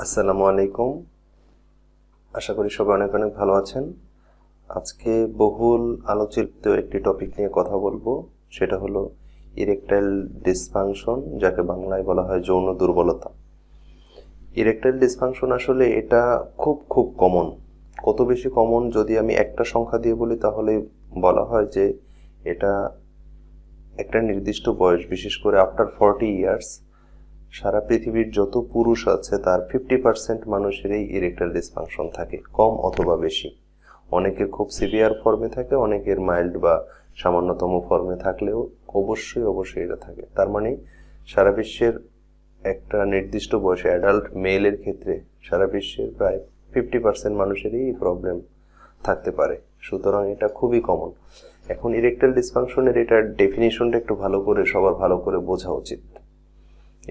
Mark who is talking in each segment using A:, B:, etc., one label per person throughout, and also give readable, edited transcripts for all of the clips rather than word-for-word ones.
A: আসসালামু আলাইকুম। আশা করি সবাই অনেক অনেক ভালো আছেন। আজকে বহুল আলোচিত একটি টপিক নিয়ে কথা বলবো, সেটা হলো ইরেকটাইল ডিসফাংশন, যাকে বাংলায় বলা হয় যৌন দুর্বলতা। ইরেকটাইল ডিসফাংশন আসলে এটা খুব খুব কমন। কত বেশি কমন যদি আমি একটা সংখ্যা দিয়ে বলি তাহলে বলা হয় যে এটা একটা নির্দিষ্ট বয়স, বিশেষ করে আফটার 40 ইয়ার্স সারা পৃথিবীর যত পুরুষ আছে তার 50% মানুষেরই ইরেকটাইল ডিসফাংশন থাকে, কম অথবা বেশি। অনেকের খুব সিভিয়ার ফর্মে থাকে, অনেকের মাইল্ড বা সামান্যতম ফর্মে থাকলেও অবশ্যই এটা থাকে। তার মানে সারা বিশ্বের একটা নির্দিষ্ট বয়সে অ্যাডাল্ট মেলের ক্ষেত্রে সারা বিশ্বের প্রায় 50% মানুষেরই এই প্রবলেম থাকতে পারে। সুতরাং এটা খুবই কমন। এখন ইরেকটাইল ডিসফাংশনের এটার ডেফিনিশনটা একটু সবার ভালো করে বোঝা উচিত।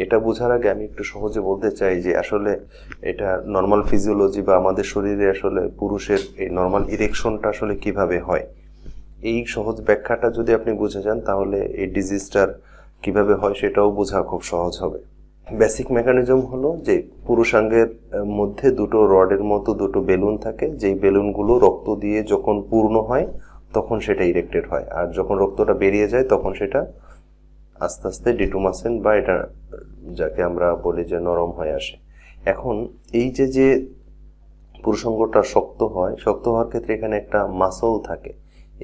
A: এটা বোঝার আগে আমি একটু সহজে বলতে চাই যে আসলে এটা নর্মাল ফিজিওলজি বা আমাদের শরীরে আসলে পুরুষের এই নর্মাল ইরেকশনটা আসলে কিভাবে হয়, এই সহজ ব্যাখ্যাটা যদি আপনি বুঝে যান তাহলে এই ডিজিজটার কিভাবে হয় সেটাও বোঝা খুব সহজ হবে। বেসিক মেকানিজম হলো যে পুরুষাঙ্গের মধ্যে দুটো রডের মতো দুটো বেলুন থাকে, যেই বেলুনগুলো রক্ত দিয়ে যখন পূর্ণ হয় তখন সেটা ইরেক্টেড হয়, আর যখন রক্তটা বেরিয়ে যায় তখন সেটা আস্তে আস্তে ডিটুমাসেন বা এটা যাকে আমরা বলি যে নরম হয়ে আসে। এখন এই যে পুরুষাঙ্গটা শক্ত হওয়ার ক্ষেত্রে এখানে একটা মাসল থাকে,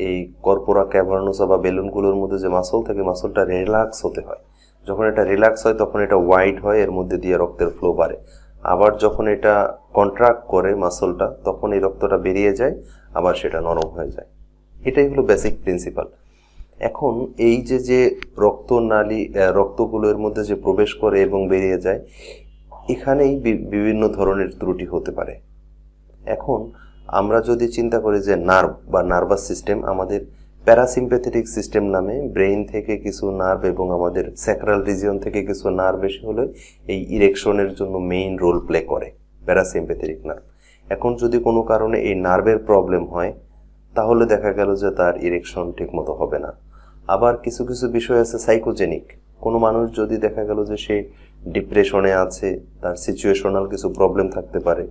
A: এই কর্পোরা ক্যাভার্নোসা বা বেলুনগুলোর মধ্যে যে মাসল থাকে, মাসলটা রিল্যাক্স হতে হয়। যখন এটা রিল্যাক্স হয় তখন এটা ওয়াইড হয়, এর মধ্যে দিয়ে রক্তের ফ্লো বাড়ে। আবার যখন এটা কন্ট্রাক্ট করে মাসলটা তখন এই রক্তটা বেরিয়ে যায়, আবার সেটা নরম হয়ে যায়। এটাই হলো বেসিক প্রিন্সিপাল। এখন এই যে রক্তনালী রক্তগুলোর মধ্যে যে প্রবেশ করে এবং বেরিয়ে যায়, এখানেই বিভিন্ন ধরনের ত্রুটি হতে পারে। এখন আমরা যদি চিন্তা করি যে নার্ভ বা নার্ভাস সিস্টেম, আমাদের প্যারাসিম্প্যাথেটিক সিস্টেম নামে ব্রেইন থেকে কিছু নার্ভ এবং আমাদের স্যাক্রাল রিজিয়ন থেকে কিছু নার্ভ এসে হলে এই ইরেকশনের জন্য মেইন রোল প্লে করে প্যারাসিম্প্যাথেটিক নার্ভ। এখন যদি কোনো কারণে এই নার্ভের প্রবলেম হয় তাহলে দেখা গেল যে তার ইরেকশন ঠিকমতো হবে না। আবার কিছু কিছু বিষয় আছে সাইকোজেনিক। কোনো মানুষ যদি দেখা গেল যে সে ডিপ্রেশনে আছে, তার সিচুয়েশনাল কিছু প্রবলেম থাকতে পারে,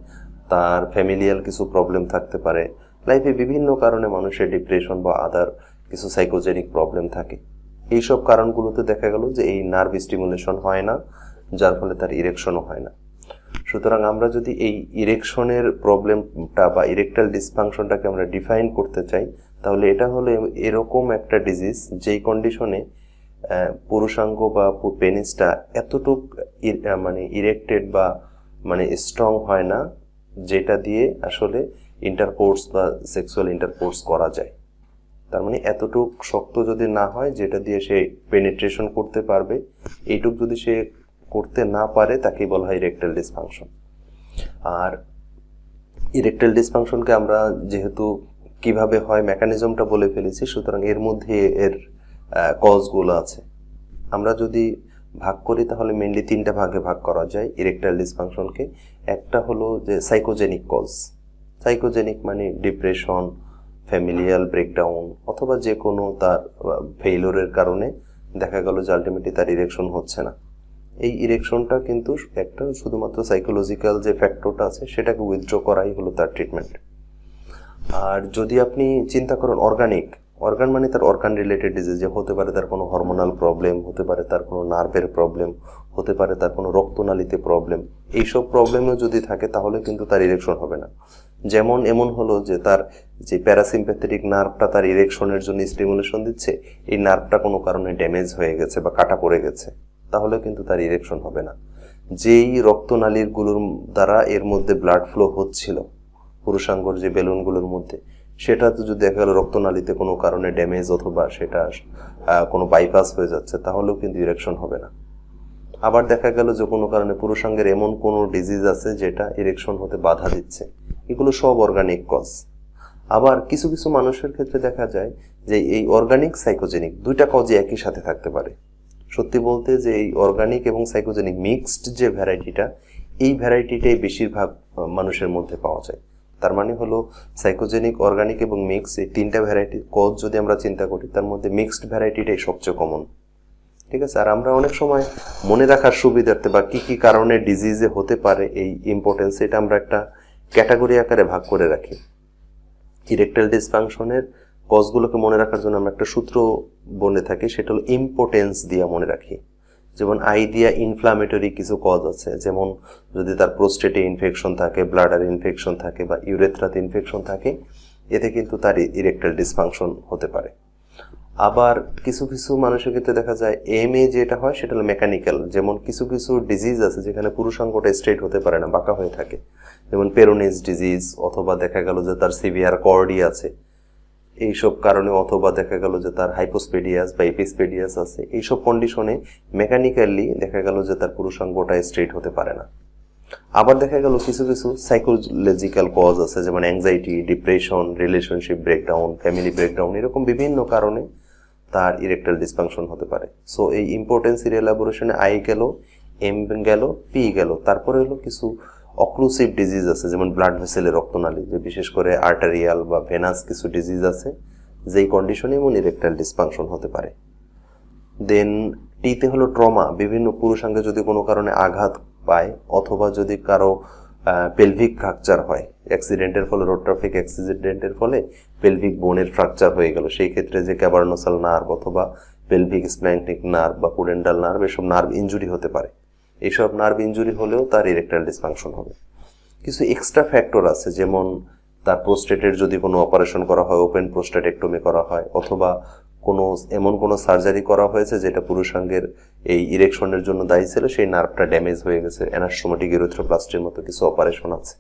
A: তার ফ্যামিলিয়াল কিছু প্রবলেম থাকতে পারে, লাইফে বিভিন্ন কারণে মানুষের ডিপ্রেশন বা আদার কিছু সাইকোজেনিক প্রবলেম থাকে। এইসব কারণগুলোতে দেখা গেল যে এই নার্ভ স্টিমুলেশন হয় না, যার ফলে তার ইরেকশনও হয় না। সুতরাং আমরা যদি এই ইরেকশনের প্রবলেমটা বা ইরেকটাইল ডিসফাংশনটাকে আমরা ডিফাইন করতে চাই তাহলে এটা হলো এরকম একটা ডিজিজ যেই কন্ডিশনে পুরুষাঙ্গ বা পেনিসটা এতটুক ইরেক্টেড বা স্ট্রং হয় না যেটা দিয়ে আসলে ইন্টারকোর্স বা সেক্সুয়াল ইন্টারকোর্স করা যায়। তার মানে এতটুক শক্ত যদি না হয় যেটা দিয়ে সে পেনিট্রেশন করতে পারবে, এইটুক যদি সে করতে না পারে তাকেই বলা হয় ইরেকটাইল ডিসফাংশন। আর ইরেকটাইল ডিসফাংশনকে আমরা যেহেতু কিভাবে হয় মেকানিজমটা বলে ফেলেছি, সুতরাং এর মধ্যে এর কজগুলো আছে। আমরা যদি ভাগ করি তাহলে মেইনলি তিনটা ভাগে ভাগ করা যায় ইরেকটাইল ডিসফাংশনকে। একটা হলো যে সাইকোজেনিক কজ। সাইকোজেনিক মানে ডিপ্রেশন, ফ্যামিলিয়াল ব্রেকডাউন অথবা যে কোনো তার ফেইলিওরের কারণে দেখা গেল যে আলটিমেটলি তার ইরেকশন হচ্ছে না। এই ইরেকশনটা কিন্তু একটা শুধুমাত্র সাইকোলজিক্যাল যে ফ্যাক্টরটা আছে সেটাকে উইথড্র করাই হলো তার ট্রিটমেন্ট। আর যদি আপনি চিন্তা করেন অর্গান মানে তার অর্গান রিলেটেড ডিজিজ, যে হতে পারে তার কোনো হরমোনাল প্রবলেম, হতে পারে তার কোনো নার্ভের প্রবলেম, হতে পারে তার কোনো রক্তনালীতে প্রবলেম। এইসব প্রবলেমও যদি থাকে তাহলে কিন্তু তার ইরেকশন হবে না। এমন হলো যে তার যে প্যারাসিম্প্যাথেটিক নার্ভটা তার ইরেকশনের জন্য স্টিমুলেশন দিচ্ছে, এই নার্ভটা কোনো কারণে ড্যামেজ হয়ে গেছে বা কাটা পড়ে গেছে, তাহলে কিন্তু তার ইরেকশন হবে না। যেই রক্তনালীগুলোর দ্বারা এর মধ্যে ব্লাড ফ্লো হচ্ছিল পুরুষাঙ্গর যে বেলুনগুলোর মধ্যে, সেটা তো যদি দেখা গেল রক্তনালীতে কোনো কারণে ড্যামেজ অথবা সেটা কোনো বাইপাস হয়ে যাচ্ছে, তাহলেও কিন্তু ইরেকশন হবে না। আবার দেখা গেল যে কোনো কারণে পুরুষাঙ্গের এমন কোনো ডিজিজ আছে যেটা ইরেকশন হতে বাধা দিচ্ছে, এগুলো সব অর্গানিক কজ। আবার কিছু কিছু মানুষের ক্ষেত্রে দেখা যায় যে এই অর্গানিক সাইকোজেনিক দুইটা কজই একই সাথে থাকতে পারে। সত্যি বলতে যে এই অর্গানিক এবং সাইকোজেনিক মিক্সড যে ভ্যারাইটিটা, এই ভ্যারাইটিটাই বেশিরভাগ মানুষের মধ্যে পাওয়া যায়। তার মানে হলো সাইকোজেনিক, অর্গানিক এবং মিক্স, এই তিনটা ভ্যারাইটি কজ যদি আমরা চিন্তা করি তার মধ্যে মিক্সড ভ্যারাইটিটাই সবচেয়ে কমন। ঠিক আছে। আর আমরা অনেক সময় মনে রাখার সুবিধার্থে বা কি কি কারণে ডিজিজে হতে পারে এই ইম্পোর্টেন্স, এটা আমরা একটা ক্যাটাগরি আকারে ভাগ করে রাখি। ইরেকটাইল ডিসফাংশনের কজগুলোকে মনে রাখার জন্য আমরা একটা সূত্র বলে থাকি, সেটা হলো ইম্পোর্টেন্স দিয়ে মনে রাখি। যেমন আই দিয়া ইনফ্লামেটরি কিছু কজ আছে, যেমন যদি তার প্রোস্টেটে ইনফেকশন থাকে, ব্লাডার ইনফেকশন থাকে বা ইউরেথ্রাতে ইনফেকশন থাকে, এতে কিন্তু তার ইরেকটাইল ডিসফাংশন হতে পারে। আবার কিছু কিছু মানুষের ক্ষেত্রে দেখা যায় এমএ যেটা হয় সেটা হলো মেকানিক্যাল, যেমন কিছু কিছু ডিজিজ আছে যেখানে পুরুষাঙ্গটা স্ট্রেট হতে পারে না, বাঁকা হয়ে থাকে, যেমন পেরোনিস ডিজিজ, অথবা দেখা গেল যে তার সিভিয়ার কর্ডি আছে এইসব কারণে, অথবা দেখা গেল যে তার হাইপোস্পেডিয়াস বা এপিস্পেডিয়াস আছে। এইসব কন্ডিশনে মেকানিক্যালি দেখা গেল যে তার পুরুষাঙ্গটা স্ট্রেট হতে পারে না। আবার দেখা গেল কিছু কিছু সাইকোলজিক্যাল কজ আছে, যেমন anxiety, depression, relationship breakdown, family breakdown, এরকম বিভিন্ন কারণে তার ইরেকটাইল ডিসফাংশন হতে পারে। সো এই ইম্পোর্টেন্সের এলাবোরেশনে আই গেল, এম গেল, পি গেল, তারপরে হলো কিছু অক্লুসিভ ডিজিজ আছে, যেমন ব্লাড ভেসেলের রক্তনালী, যে বিশেষ করে আর্টারিয়াল বা ভেনাস কিছু ডিজিজ আছে যেই কন্ডিশনে এমন ইরেকটাইল ডিসফাংশন হতে পারে। দেন টিতে হলো ট্রমা, বিভিন্ন পুরুষাঙ্গে যদি কোনো কারণে আঘাত পায়, অথবা যদি কারো পেলভিক ফ্র্যাকচার হয়, অ্যাক্সিডেন্টের ফলে, রোড ট্রাফিক অ্যাক্সিডেন্টের ফলে পেলভিক বোনের ফ্র্যাকচার হয়ে গেল, সেই ক্ষেত্রে যে ক্যাভার্নোসাল নার্ভ অথবা পেলভিক স্প্ল্যাঙ্কটিক নার্ভ বা পুডেন্টাল নার্ভ, এসব নার্ভ ইনজুরি হতে পারে। এইসব নার্ভ ইনজুরি হলেও তার ইরেকটাইল ডিসফাংশন হবে। কিছু এক্সট্রা ফ্যাক্টর আছে, যেমন তার প্রোস্টেটের যদি কোনো অপারেশন করা হয়, ওপেন প্রোস্টেটেক্টমি করা হয়, অথবা এমন কোনো সার্জারি করা হয়েছে যেটা পুরুষাঙ্গের এই ইরেকশনের জন্য দায়ী ছিল, সেই নার্ভটা ড্যামেজ হয়ে গেছে, অ্যানাস্টোমোটিক ইউরেথ্রোপ্লাস্টির মতো কিছু অপারেশন আছে,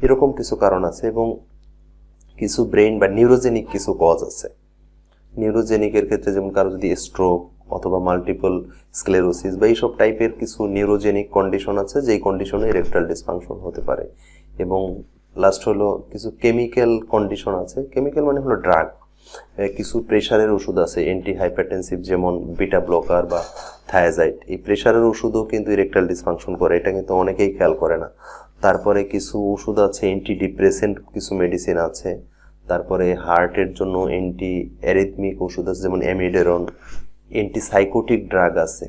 A: এরকম কিছু কারণ আছে। এবং কিছু ব্রেইন বা নিউরোজেনিক কিছু কজ আছে। নিউরোজেনিকের ক্ষেত্রে যেমন কারো যদি স্ট্রোক অথবা মাল্টিপল স্ক্লেরোসিস বা এইসব টাইপের কিছু নিউরোজেনিক কন্ডিশন আছে, যেই কন্ডিশনে ইরেকটাইল ডিসফাংশন হতে পারে। এবং লাস্ট হলো কিছু কেমিক্যাল কন্ডিশন আছে। কেমিক্যাল মানে হলো ড্রাগ, কিছু প্রেশারের ওষুধ আছে অ্যান্টি হাইপারটেনসিভ, যেমন বিটা ব্লকার বা থায়াজাইড। এই প্রেশারের ওষুধও কিন্তু ইরেকটাইল ডিসফাংশন করে, এটা কিন্তু অনেকেই খেয়াল করে না। তারপরে কিছু ওষুধ আছে, অ্যান্টি ডিপ্রেসেন্ট কিছু মেডিসিন আছে। তারপরে হার্টের জন্য অ্যান্টি অ্যারিথমিক ওষুধ আছে, যেমন অ্যামিডেরন। অ্যান্টিসাইকোটিক ড্রাগ আছে,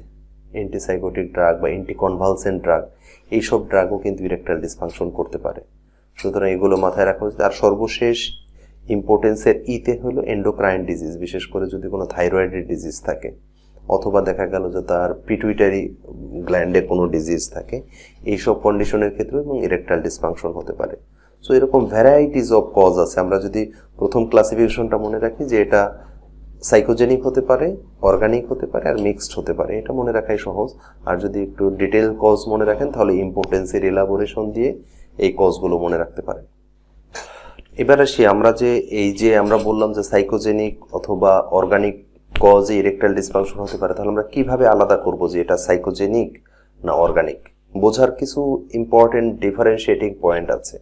A: অ্যান্টিসাইকোটিক ড্রাগ বা অ্যান্টিকনভালসেন্ট ড্রাগ, এইসব ড্রাগও কিন্তু ইরেকটাইল ডিসফাংশন করতে পারে। সুতরাং এগুলো মাথায় রাখা উচিত। আর সর্বশেষ ইম্পোর্টেন্সের ইতে হলো এন্ডোক্রাইন ডিজিজ, বিশেষ করে যদি কোনো থাইরয়েডের ডিজিজ থাকে, অথবা দেখা গেল যে তার পিটুইটারি গ্ল্যান্ডে কোনো ডিজিজ থাকে, এইসব কন্ডিশনের ক্ষেত্রে এবং ইরেকটাইল ডিসফাংশন হতে পারে। সো এরকম ভ্যারাইটিস অফ কজ আছে। আমরা যদি প্রথম ক্লাসিফিকেশনটা মনে রাখি যে এটা সাইকোজেনিক হতে পারে, অর্গানিক হতে পারে, আর মিক্সড হতে পারে, এটা মনে রাখাই সহজ। আর যদি একটু ডিটেল কজ মনে রাখেন তাহলে ইম্পোর্টেন্সের এলাবোরেশন দিয়ে এই কজগুলো মনে রাখতে পারেন। এবার আসি আমরা যে আমরা বললাম যে সাইকোজেনিক অথবা অর্গানিক কজে ইরেকটাইল ডিসফাংশন হতে পারে, তাহলে আমরা কিভাবে আলাদা করব যে এটা সাইকোজেনিক না অর্গানিক? বোঝার কিছু ইম্পর্টেন্ট ডিফারেন্সিয়েটিং পয়েন্ট আছে।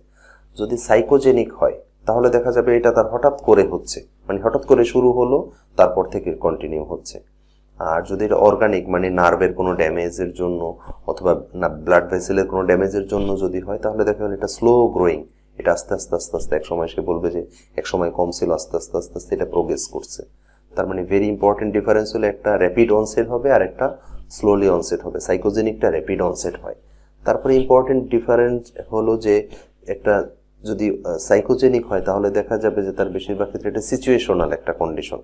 A: যদি সাইকোজেনিক হয় তাহলে দেখা যাবে এটা তার হঠাৎ করে হচ্ছে, মানে হঠাৎ করে শুরু হলো তারপর থেকে কন্টিনিউ হচ্ছে। আর যদি এটা অর্গানিক মানে নার্ভের কোনো ড্যামেজের জন্য অথবা ব্লাড ভেসেলের কোনো ড্যামেজের জন্য যদি হয়, তাহলে দেখা গেল এটা স্লো গ্রোয়িং, এটা আস্তে আস্তে আস্তে আস্তে এক সময় সে বলবে যে এক সময় কম ছিল, আস্তে আস্তে আস্তে আস্তে এটা প্রোগ্রেস করছে। তার মানে ভেরি ইম্পর্টেন্ট ডিফারেন্স হলো একটা র্যাপিড অনসেট হবে আর একটা স্লোলি অনসেট হবে। সাইকোজেনিকটা র্যাপিড অনসেট হয়। তারপরে ইম্পর্টেন্ট ডিফারেন্স হলো যে একটা যদি সাইকোজেনিক হয় তাহলে দেখা যাবে যে তার বেশিরভাগ ক্ষেত্রে এটা সিচুয়েশনাল একটা কন্ডিশন,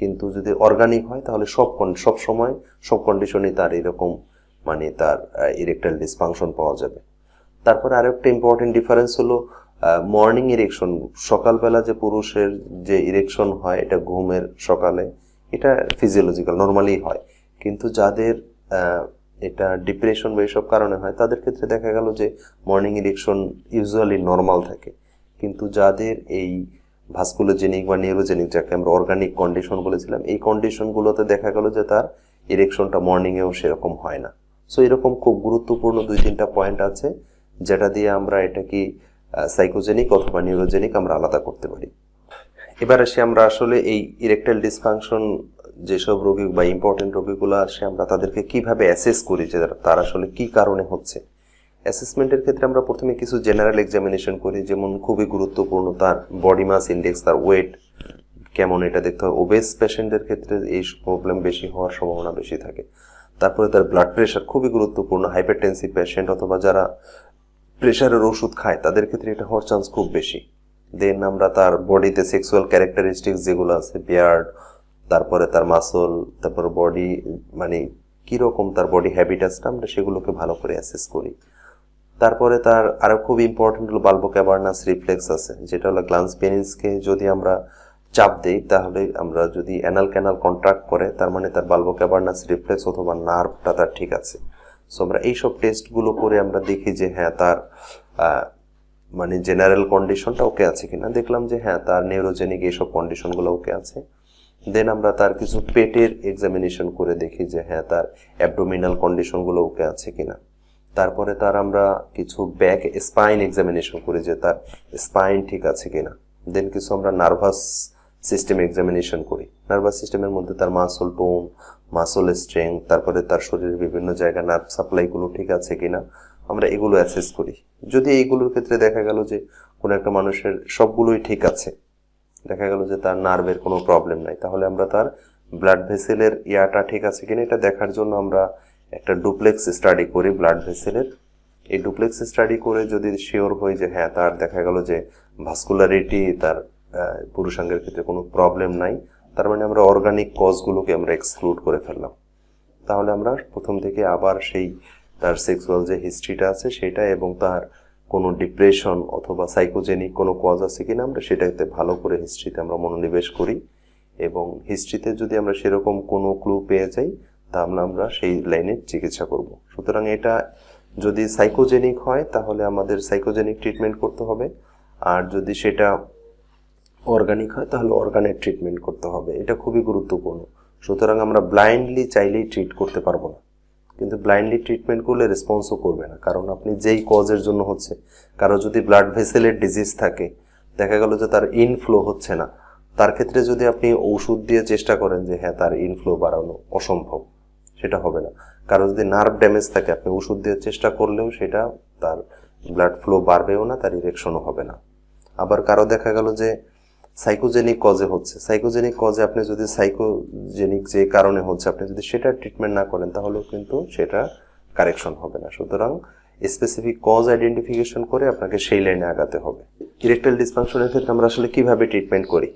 A: কিন্তু যদি অর্গানিক হয় তাহলে সব সময় সব কন্ডিশনই তার এরকম মানে তার ইরেকটাইল ডিসফাংশন পাওয়া যাবে। তারপরে আরেকটা ইম্পর্টেন্ট ডিফারেন্স হলো মর্নিং ইরেকশন, সকালবেলা যে পুরুষের যে ইরেকশন হয় এটা ঘুমের সকালে, এটা ফিজিওলজিক্যাল নর্মালি হয়, কিন্তু যাদের এটা ডিপ্রেশন বা এইসব কারণে হয় তাদের ক্ষেত্রে দেখা গেল যে মর্নিং ইরেকশন ইউজুয়ালি নর্মাল থাকে। কিন্তু যাদের এই ভাস্কুলোজেনিক বা নিউরোজেনিক, যাকে আমরা অর্গানিক কন্ডিশন বলেছিলাম, এই কন্ডিশনগুলোতে দেখা গেল যে তার ইরেকশনটা মর্নিংয়েও সেরকম হয় না। সো এরকম খুব গুরুত্বপূর্ণ 2-3টা পয়েন্ট আছে যেটা দিয়ে আমরা এটা কি সাইকোজেনিক অথবা নিউরোজেনিক আমরা আলাদা করতে পারি। এবার আসি আমরা আসলে এই ইরেকটাইল ডিসফাংশন যেসব রোগী বা ইম্পর্টেন্ট রোগীগুলো আসে আমরা তাদেরকে কিভাবে অ্যাসেস করি যে তার আসলে কি কারণে হচ্ছে। অ্যাসেসমেন্টের ক্ষেত্রে আমরা প্রথমে কিছু জেনারেল এক্সামিনেশন করি, যেমন খুবই গুরুত্বপূর্ণ তার বডি মাস ইন্ডেক্স, তার ওয়েট কেমন এটা দেখতে হবে। ওবেস পেশেন্টদের ক্ষেত্রে এই প্রবলেম বেশি হওয়ার সম্ভাবনা বেশি থাকে। তারপরে তার ব্লাড প্রেশার খুবই গুরুত্বপূর্ণ। হাইপারটেনসিভ পেশেন্ট অথবা যারা প্রেশারের ওষুধ খায় তাদের ক্ষেত্রে এটা হওয়ার চান্স খুব বেশি। দেন আমরা তার বডিতে সেক্সুয়াল ক্যারেক্টারিস্টিক্স যেগুলো আছে, বিয়ার্ড, তারপরে তার মাসল, তারপর বডি মানে কীরকম তার বডি হ্যাবিটাসটা, আমরা সেগুলোকে ভালো করে অ্যাসেস করি। তারপরে তার আরও খুব ইম্পর্টেন্ট হলো বাল্বো ক্যাভার্নাস রিফ্লেক্স আছে, যেটা হলো গ্ল্যান্স পেনিসকে যদি আমরা চাপ দেই তাহলে আমরা যদি অ্যানাল ক্যানাল কন্ট্রাক্ট করে তার মানে তার বাল্বো ক্যাভার্নাস রিফ্লেক্স অথবা নার্ভটা তার ঠিক আছে। সো আমরা এইসব টেস্টগুলো করে আমরা দেখি যে হ্যাঁ তার মানে জেনারেল কন্ডিশনটা ওকে আছে কিনা। দেখলাম যে হ্যাঁ তার নিউরোজেনিক এইসব কন্ডিশনগুলো ওকে আছে। দেন আমরা তার কিছু পেটের এক্সামিনেশন করে দেখি যে হ্যাঁ তার অ্যাবডোমিনাল কন্ডিশনগুলো ওকে আছে কিনা। তারপরে তার আমরা কিছু ব্যাক স্পাইন এক্সামিনেশন করি যে তার স্পাইন ঠিক আছে কিনা। দেন কিছু আমরা নার্ভাস সিস্টেম এক্সামিনেশন করি। নার্ভাস সিস্টেমের মধ্যে তার মাসল টোন, মাসল স্ট্রেংথ, তারপরে তার শরীরের বিভিন্ন জায়গায় নার্ভ সাপ্লাইগুলো ঠিক আছে কিনা, আমরা এগুলো অ্যাসেস করি। যদি এইগুলোর ক্ষেত্রে দেখা গেল যে কোনো একটা মানুষের সবগুলোই ঠিক আছে, দেখা গেল যে তার নার্ভের কোনো প্রবলেম নাই, তাহলে আমরা তার ব্লাড ভেসেলের ইয়াটা ঠিক আছে কিনা এটা দেখার জন্য আমরা একটা ডুপ্লেক্স স্টাডি করি ব্লাড ভেসেলের। এই ডুপ্লেক্স স্টাডি করে যদি শিওর হই যে হ্যাঁ তার দেখা গেল যে ভাস্কুলারিটি তার পুরুষাঙ্গের ক্ষেত্রে কোনো প্রবলেম নাই, তার মানে আমরা অর্গানিক কজগুলোকে আমরা এক্সক্লুড করে ফেললাম। তাহলে আমরা প্রথম থেকে আবার সেই তার সেক্সুয়াল যে হিস্ট্রিটা আছে সেটা এবং তার কোনো ডিপ্রেশন অথবা সাইকোজেনিক কোনো কজ আছে কিনা আমরা সেটাতে ভালো করে হিস্ট্রিতে আমরা মনোনিবেশ করি, এবং হিস্ট্রিতে যদি আমরা সেরকম কোনো ক্লু পেয়ে যাই তাহলে আমরা সেই লাইনে চিকিৎসা করব। সুতরাং এটা যদি সাইকোজেনিক হয় তাহলে আমাদের সাইকোজেনিক ট্রিটমেন্ট করতে হবে, আর যদি সেটা অর্গানিক হয় তাহলে অর্গানের ট্রিটমেন্ট করতে হবে। এটা খুবই গুরুত্বপূর্ণ। সুতরাং আমরা ব্লাইন্ডলি চাইলেই ট্রিট করতে পারবো না, কিন্তু ব্লাইন্ডলি ট্রিটমেন্ট করলে রেসপন্সও করবে না, কারণ আপনি যেই কজের জন্য হচ্ছে, কারো যদি ব্লাড ভেসেলের ডিজিজ থাকে, দেখা গেল যে তার ইনফ্লো হচ্ছে না, তার ক্ষেত্রে যদি আপনি ওষুধ দিয়ে চেষ্টা করেন যে হ্যাঁ তার ইনফ্লো বাড়ানো, অসম্ভব, সেটা হবে না। কারো যদি নার্ভ ড্যামেজ থাকে আপনি ওষুধ দিয়ে চেষ্টা করলেও সেটা তার ব্লাড ফ্লো বাড়বেও না, তার ইরেকশনও হবে না। আবার কারো দেখা গেল যে সাইকোজেনিক কজে হচ্ছে, সাইকোজেনিক কজে আপনি যদি সাইকোজেনিক যে কারণে হচ্ছে আপনি যদি সেটা ট্রিটমেন্ট না করেন তাহলেও কিন্তু সেটা কারেকশন হবে না। সুতরাং স্পেসিফিক কজ আইডেন্টিফিকেশন করে আপনাকে সেই লাইনে আগাতে হবে। ইরেকটাইল ডিসফাংশনের ক্ষেত্রে আমরা আসলে কিভাবে ট্রিটমেন্ট করি?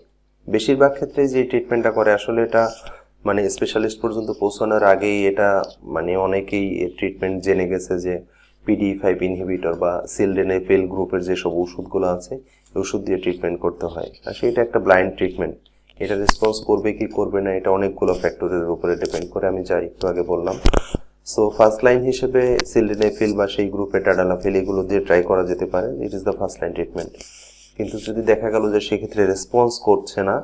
A: বেশিরভাগ ক্ষেত্রে যে ট্রিটমেন্টটা করে আসলে এটা মানে স্পেশালিস্ট পর্যন্ত পৌঁছানোর আগেই এটা মানে অনেকেই এর ট্রিটমেন্ট জেনে গেছে যে PDE5 ইনহিবিটর বা সিলডেনাফিল গ্রুপের যেসব ওষুধগুলো আছে ওষুধ দিয়ে ট্রিটমেন্ট করতে হয়। আর সেটা একটা ব্লাইন্ড ট্রিটমেন্ট, এটা রেসপন্স করবে কি করবে না এটা অনেকগুলো ফ্যাক্টরের উপরে ডিপেন্ড করে, আমি যা একটু আগে বললাম। সো ফার্স্ট লাইন হিসেবে সিলডেনাফিল বা সেই গ্রুপে টাডালাফিল এগুলো দিয়ে ট্রাই করা যেতে পারে, it is the first line treatment. কিন্তু যদি দেখা গেল যে সেক্ষেত্রে রেসপন্স করছে না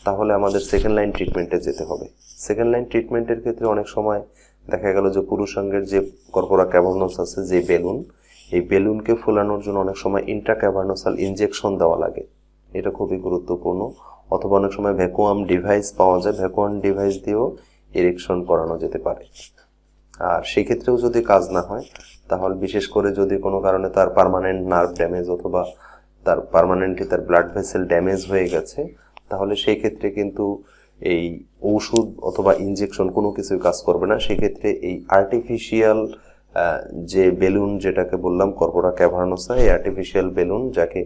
A: তাহলে আমাদের সেকেন্ড লাইন ট্রিটমেন্টে যেতে হবে। সেকেন্ড লাইন ট্রিটমেন্টের ক্ষেত্রে অনেক সময় দেখা গেল যে পুরুষাঙ্গের যে কর্পোরা ক্যাভার্নোস আছে, যে বেলুন, এই বেলুনকে ফোলানোর জন্য অনেক সময় ইন্ট্রাক্যাভার্নোসাল ইনজেকশন দেওয়া লাগে, এটা খুবই গুরুত্বপূর্ণ। অথবা অনেক সময় ভ্যাকুয়াম ডিভাইস পাওয়া যায়, ভ্যাকুয়াম ডিভাইস দিয়েও ইরেকশন করানো যেতে পারে। আর সেই ক্ষেত্রেও যদি কাজ না হয় তাহলে বিশেষ করে যদি কোনো কারণে তার পার্মানেন্ট নার্ভ ড্যামেজ অথবা তার পার্মানেন্টলি তার ব্লাড ভেসেল ড্যামেজ হয়ে গেছে তাহলে সেই ক্ষেত্রে কিন্তু এই ঔষধ অথবা ইনজেকশন কোনো কিছুই কাজ করবে না। সেক্ষেত্রে এই আর্টিফিশিয়াল যে বেলুন যেটাকে বললাম কর্পোরা ক্যাভার্নোসা, এই আর্টিফিশিয়াল বেলুন যাকে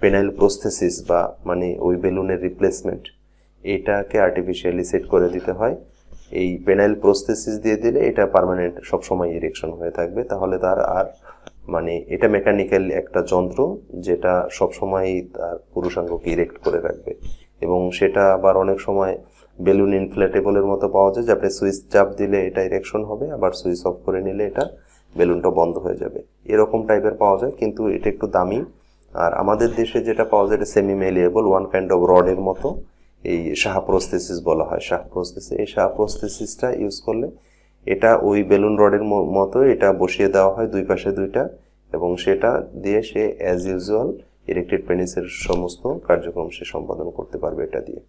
A: পেনাইল প্রস্থেসিস বা মানে ওই বেলুনের রিপ্লেসমেন্ট, এটাকে আর্টিফিশিয়ালি সেট করে দিতে হয়। এই পেনাইল প্রস্থেসিস দিয়ে দিলে এটা পার্মানেন্ট সবসময় ইরেকশন হয়ে থাকবে। তাহলে তার আর মানে এটা মেকানিক্যাল একটা যন্ত্র যেটা সবসময় তার পুরুষাঙ্গকে ইরেক্ট করে রাখবে, এবং সেটা আবার অনেক সময় বেলুন ইনফ্লেটেবলের মতো পাওয়া যায় যে আপনি সুইচ চাপ দিলে এটা ইরেকশন হবে, আবার সুইচ অফ করে নিলে এটা বেলুনটা বন্ধ হয়ে যাবে, এরকম টাইপের পাওয়া যায়, কিন্তু এটা একটু দামি। আর আমাদের দেশে যেটা পাওয়া যায় এটা সেমি মেলিয়েবল, ওয়ান কাইন্ড অফ রডের মতো, এই শাহ প্রস্থেসিস বলা হয়, শাহ প্রস্থেসিস। এই শাহ প্রস্থেসিসটা ইউজ করলে এটা ওই বেলুন রডের মতো এটা বসিয়ে দেওয়া হয় দুই পাশে দুইটা, এবং সেটা দিয়ে সে অ্যাজ ইউজুয়াল ইরেক্টেড পেনিসের সমস্ত কার্যক্রম সে সম্পাদন করতে পারবে এটা দিয়ে।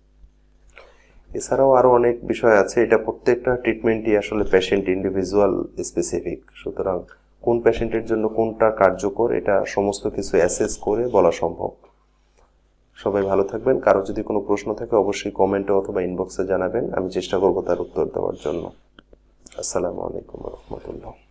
A: এছাড়াও আরও অনেক বিষয় আছে, এটা প্রত্যেকটা ট্রিটমেন্টই আসলে পেশেন্ট ইন্ডিভিজুয়াল স্পেসিফিক। সুতরাং কোন পেশেন্টের জন্য কোনটা কার্যকর এটা সমস্ত কিছু অ্যাসেস করে বলা সম্ভব। সবাই ভালো থাকবেন। কারো যদি কোনো প্রশ্ন থাকে অবশ্যই কমেন্টে অথবা ইনবক্সে জানাবেন, আমি চেষ্টা করব তার উত্তর দেওয়ার জন্য। আসসালামু আলাইকুম ওয়া রাহমাতুল্লাহ।